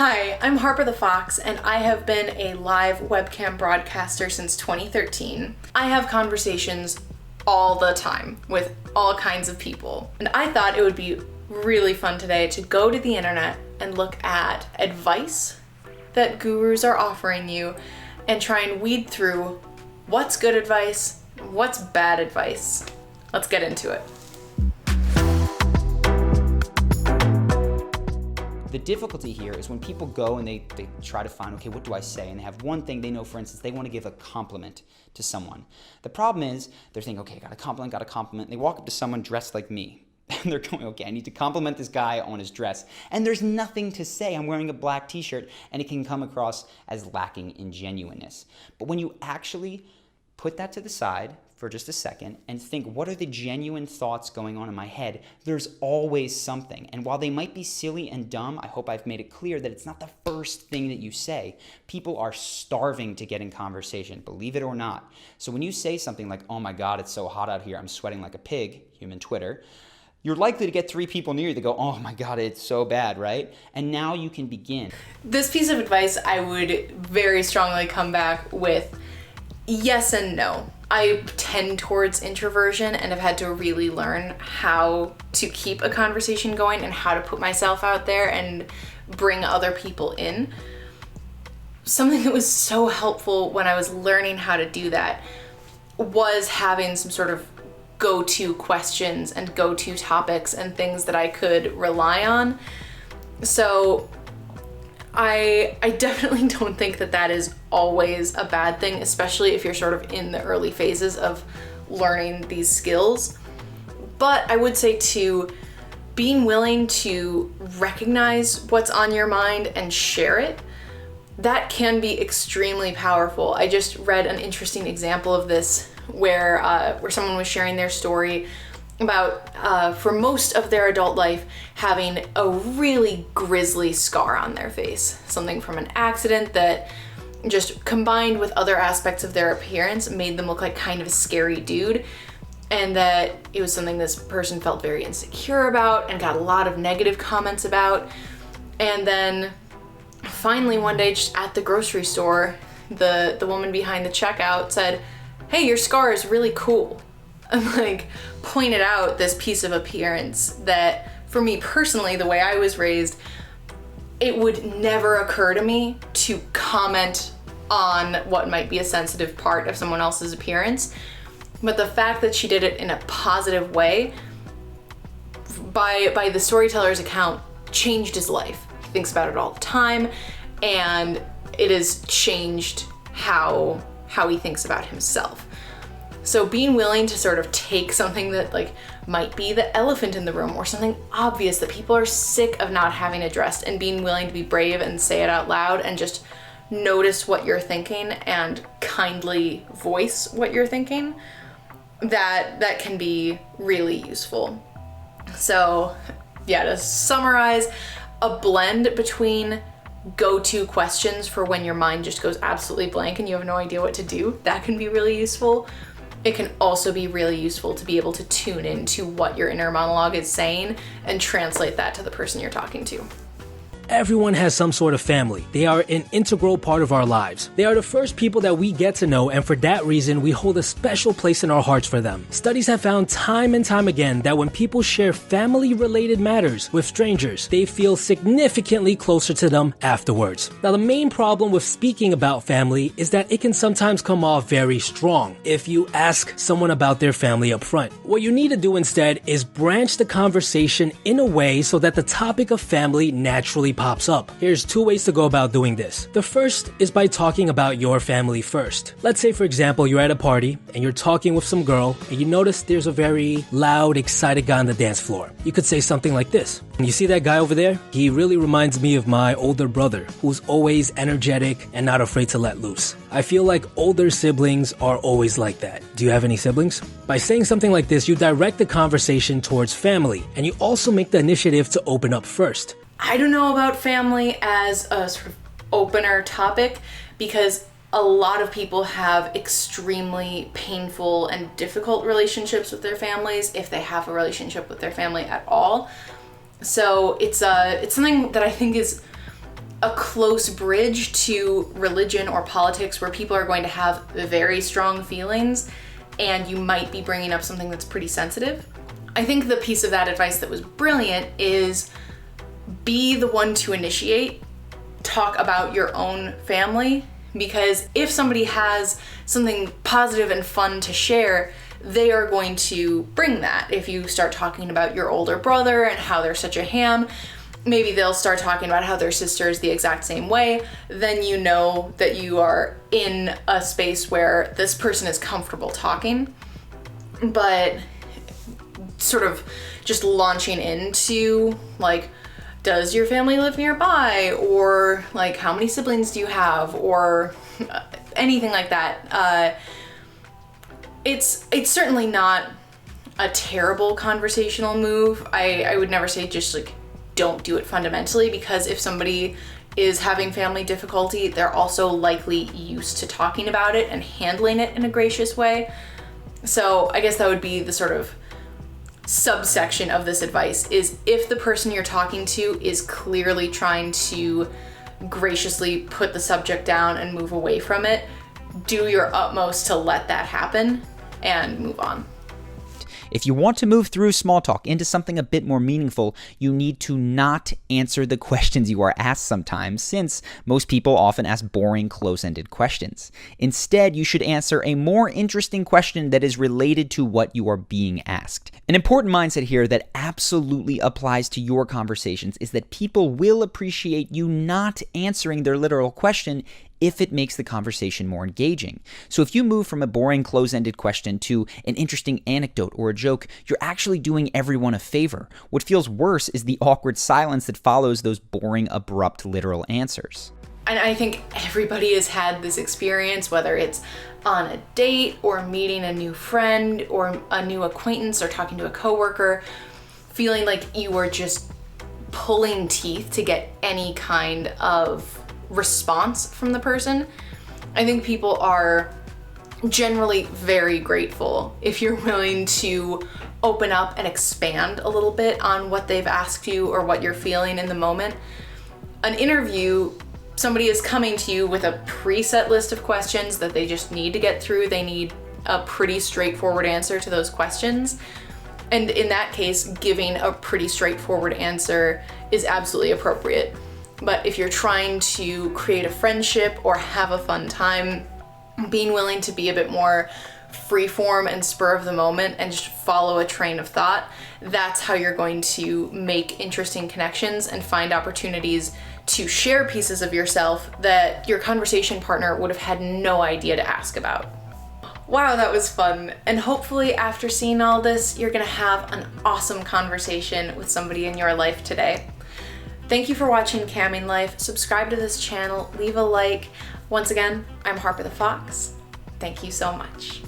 Hi, I'm Harper the Fox, and I have been a live webcam broadcaster since 2013. I have conversations all the time with all kinds of people, and I thought it would be really fun today to go to the internet and look at advice that gurus are offering you and try and weed through what's good advice, what's bad advice. Let's get into it. The difficulty here is when people go and they try to find, okay, what do I say? And they have one thing they know, for instance, they want to give a compliment to someone. The problem is they're thinking, okay, got a compliment. And they walk up to someone dressed like me. And they're going, okay, I need to compliment this guy on his dress. And there's nothing to say. I'm wearing a black t-shirt, and it can come across as lacking in genuineness. But when you actually put that to the side for just a second and think, what are the genuine thoughts going on in my head? There's always something. And while they might be silly and dumb, I hope I've made it clear that it's not the first thing that you say. People are starving to get in conversation, believe it or not. So when you say something like, oh my God, it's so hot out here, I'm sweating like a pig, human Twitter, you're likely to get 3 people near you that go, oh my God, it's so bad, right? And now you can begin. This piece of advice, I would very strongly come back with yes and no. I tend towards introversion and have had to really learn how to keep a conversation going and how to put myself out there and bring other people in. Something that was so helpful when I was learning how to do that was having some sort of go-to questions and go-to topics and things that I could rely on. So I definitely don't think that that is always a bad thing, especially if you're sort of in the early phases of learning these skills. But I would say too, being willing to recognize what's on your mind and share it, that can be extremely powerful. I just read an interesting example of this where someone was sharing their story about, for most of their adult life, having a really grisly scar on their face. Something from an accident that just combined with other aspects of their appearance made them look like kind of a scary dude. And that it was something this person felt very insecure about and got a lot of negative comments about. And then finally one day just at the grocery store, the woman behind the checkout said, hey, your scar is really cool. And pointed out this piece of appearance that for me personally, the way I was raised, it would never occur to me to comment on what might be a sensitive part of someone else's appearance. But the fact that she did it in a positive way, by the storyteller's account, changed his life. He thinks about it all the time, and it has changed how he thinks about himself. So being willing to sort of take something that might be the elephant in the room or something obvious that people are sick of not having addressed, and being willing to be brave and say it out loud and just notice what you're thinking and kindly voice what you're thinking, that can be really useful. So yeah, to summarize, a blend between go-to questions for when your mind just goes absolutely blank and you have no idea what to do, that can be really useful. It can also be really useful to be able to tune into what your inner monologue is saying and translate that to the person you're talking to. Everyone has some sort of family. They are an integral part of our lives. They are the first people that we get to know, and for that reason, we hold a special place in our hearts for them. Studies have found time and time again that when people share family-related matters with strangers, they feel significantly closer to them afterwards. Now, the main problem with speaking about family is that it can sometimes come off very strong if you ask someone about their family up front. What you need to do instead is branch the conversation in a way so that the topic of family naturally pops up. Here's 2 ways to go about doing this. The first is by talking about your family first. Let's say, for example, you're at a party and you're talking with some girl and you notice there's a very loud, excited guy on the dance floor. You could say something like this. You see that guy over there? He really reminds me of my older brother, who's always energetic and not afraid to let loose. I feel like older siblings are always like that. Do you have any siblings? By saying something like this, you direct the conversation towards family, and you also make the initiative to open up first. I don't know about family as a sort of opener topic because a lot of people have extremely painful and difficult relationships with their families, if they have a relationship with their family at all. So it's something that I think is a close bridge to religion or politics where people are going to have very strong feelings and you might be bringing up something that's pretty sensitive. I think the piece of that advice that was brilliant is be the one to initiate, talk about your own family, because if somebody has something positive and fun to share, they are going to bring that. If you start talking about your older brother and how they're such a ham, maybe they'll start talking about how their sister is the exact same way, then you know that you are in a space where this person is comfortable talking. But sort of just launching into like, does your family live nearby? Or like, how many siblings do you have? Or anything like that. It's certainly not a terrible conversational move. I would never say just like, don't do it fundamentally, because if somebody is having family difficulty, they're also likely used to talking about it and handling it in a gracious way. So I guess that would be the sort of subsection of this advice, is if the person you're talking to is clearly trying to graciously put the subject down and move away from it, do your utmost to let that happen and move on. If you want to move through small talk into something a bit more meaningful, you need to not answer the questions you are asked sometimes, since most people often ask boring, close-ended questions. Instead, you should answer a more interesting question that is related to what you are being asked. An important mindset here that absolutely applies to your conversations is that people will appreciate you not answering their literal question if it makes the conversation more engaging. So if you move from a boring, close-ended question to an interesting anecdote or a joke, you're actually doing everyone a favor. What feels worse is the awkward silence that follows those boring, abrupt, literal answers. And I think everybody has had this experience, whether it's on a date or meeting a new friend or a new acquaintance or talking to a coworker, feeling like you are just pulling teeth to get any kind of response from the person. I think people are generally very grateful if you're willing to open up and expand a little bit on what they've asked you or what you're feeling in the moment. An interview, somebody is coming to you with a preset list of questions that they just need to get through. They need a pretty straightforward answer to those questions. And in that case, giving a pretty straightforward answer is absolutely appropriate. But if you're trying to create a friendship or have a fun time, being willing to be a bit more freeform and spur of the moment and just follow a train of thought, that's how you're going to make interesting connections and find opportunities to share pieces of yourself that your conversation partner would have had no idea to ask about. Wow, that was fun. And hopefully after seeing all this, you're gonna have an awesome conversation with somebody in your life today. Thank you for watching Camming Life. Subscribe to this channel, leave a like. Once again, I'm Harper the Fox. Thank you so much.